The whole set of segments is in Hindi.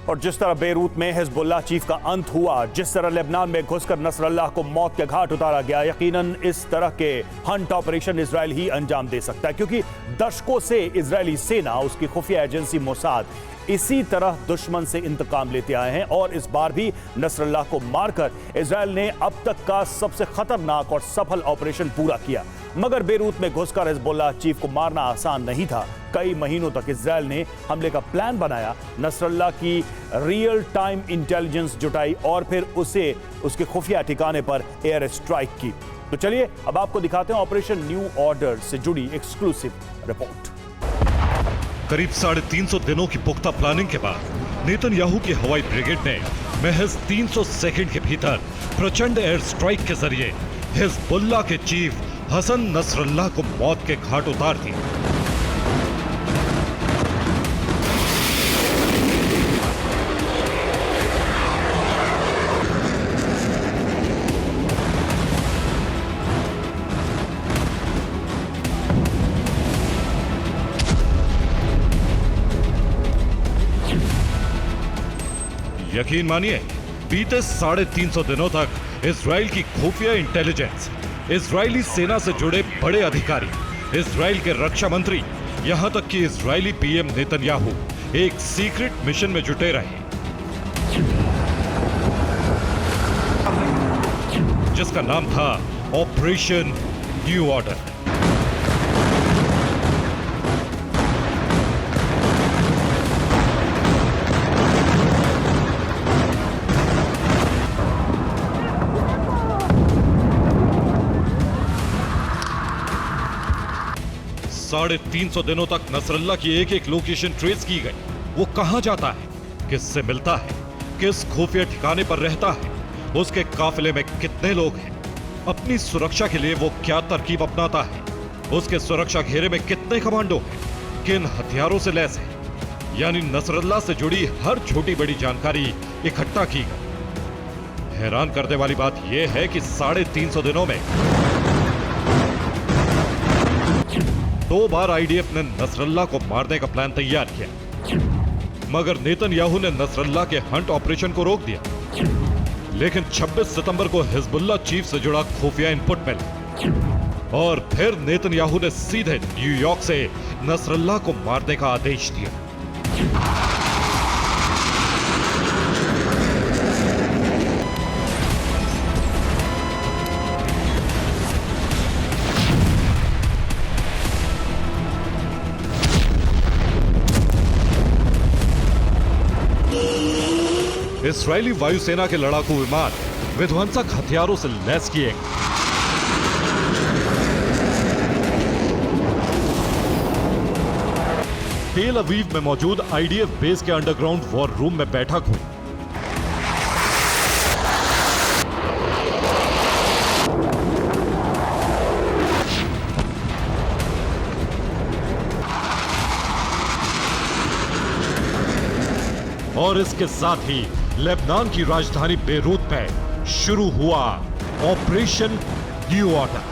और जिस तरह बेरूत में हिजबुल्लाह चीफ का अंत हुआ, जिस तरह लेबनान में घुसकर नसरल्लाह को मौत के घाट उतारा गया, यकीनन इस तरह के हंट ऑपरेशन इजराइल ही अंजाम दे सकता है, क्योंकि दशकों से इजरायली सेना, उसकी खुफिया एजेंसी मोसाद इसी तरह दुश्मन से इंतकाम लेते आए हैं और इस बार भी नसरल्लाह को मारकर इजराइल ने अब तक का सबसे खतरनाक और सफल ऑपरेशन पूरा किया। मगर बेरूत में घुसकर हिजबुल्लाह चीफ को मारना आसान नहीं था। कई महीनों तक इजराइल ने हमले का प्लान बनाया, नसरल्लाह की रियल टाइम इंटेलिजेंस जुटाई और फिर उसे उसके खुफिया ठिकाने पर एयर स्ट्राइक की। तो चलिए अब आपको दिखाते हैं ऑपरेशन न्यू ऑर्डर से जुड़ी एक्सक्लूसिव रिपोर्ट। करीब 350 दिनों की पुख्ता प्लानिंग के बाद नेतन्याहू की हवाई ब्रिगेड ने महज 300 सेकंड के भीतर प्रचंड एयर स्ट्राइक के जरिए हिजबुल्लाह के चीफ हसन नसरल्लाह को मौत के घाट उतार दिया। यकीन मानिए, बीते 350 दिनों तक इजराइल की खुफिया इंटेलिजेंस, इजरायली सेना से जुड़े बड़े अधिकारी, इजराइल के रक्षा मंत्री, यहां तक कि इजरायली पीएम नेतन्याहू एक सीक्रेट मिशन में जुटे रहे, जिसका नाम था ऑपरेशन न्यू ऑर्डर। साढ़े 300 दिनों तक नसरल्लाह की एक एक लोकेशन ट्रेस की गई। वो कहां जाता है, किससे मिलता है, किस खुफिया ठिकाने पर रहता है, उसके काफिले में कितने लोग हैं, अपनी सुरक्षा के लिए वो क्या तरकीब अपनाता है, उसके सुरक्षा घेरे में कितने कमांडो हैं, किन हथियारों से लैस है, यानी नसरल्लाह से जुड़ी हर छोटी बड़ी जानकारी इकट्ठा की गई। हैरान करने वाली बात यह है कि 350 दिनों में 2 बार आईडीएफ ने नसरल्लाह को मारने का प्लान तैयार किया, मगर नेतन्याहू ने नसरल्लाह के हंट ऑपरेशन को रोक दिया। लेकिन 26 सितंबर को हिजबुल्लाह चीफ से जुड़ा खुफिया इनपुट मिला और फिर नेतन्याहू ने सीधे न्यूयॉर्क से नसरल्लाह को मारने का आदेश दिया। इस्राएली वायुसेना के लड़ाकू विमान विध्वंसक हथियारों से लैस किए गए। तेल अवीव में मौजूद आईडीएफ बेस के अंडरग्राउंड वॉर रूम में बैठक हुई। और इसके साथ ही लेबनान की राजधानी बेरूत में शुरू हुआ ऑपरेशन न्यू ऑर्डर।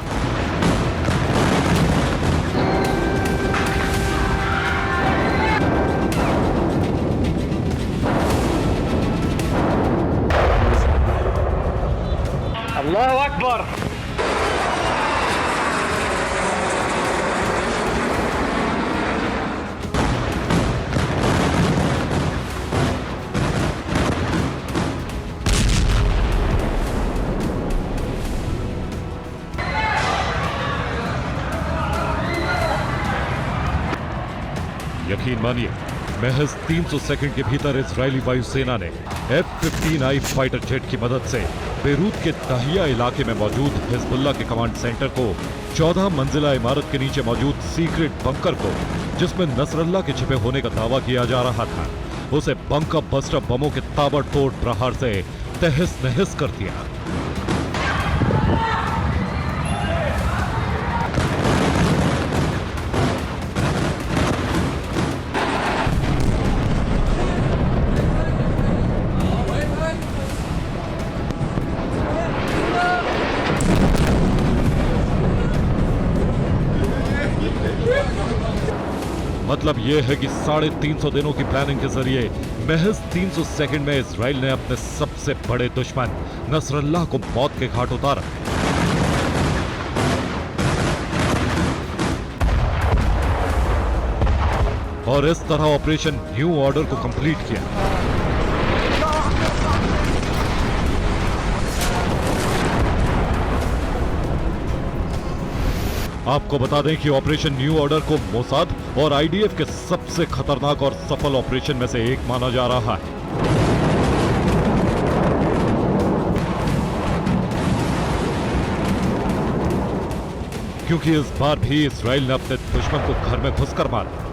अल्लाह अकबर। यकीन मानिए, महज 300 सेकंड के भीतर इजरायली वायुसेना ने F-15I फाइटर जेट की मदद से बेरूत के दाहिया इलाके में मौजूद हिजबुल्लाह के कमांड सेंटर को, 14 मंजिला इमारत के नीचे मौजूद सीक्रेट बंकर को, जिसमें नसरल्लाह के छिपे होने का दावा किया जा रहा था, उसे बंकर बस्टर बमों के ताबड़तोड़ प्रहार से तहस नहस कर दिया। मतलब यह है कि 350 दिनों की प्लानिंग के जरिए महज 300 सेकंड में इजराइल ने अपने सबसे बड़े दुश्मन नसरल्लाह को मौत के घाट उतारा। और इस तरह ऑपरेशन न्यू ऑर्डर को कंप्लीट किया। आपको बता दें कि ऑपरेशन न्यू ऑर्डर को मोसाद और आईडीएफ के सबसे खतरनाक और सफल ऑपरेशन में से एक माना जा रहा है। क्योंकि इस बार भी इजराइल ने अपने दुश्मन को घर में घुसकर मारा।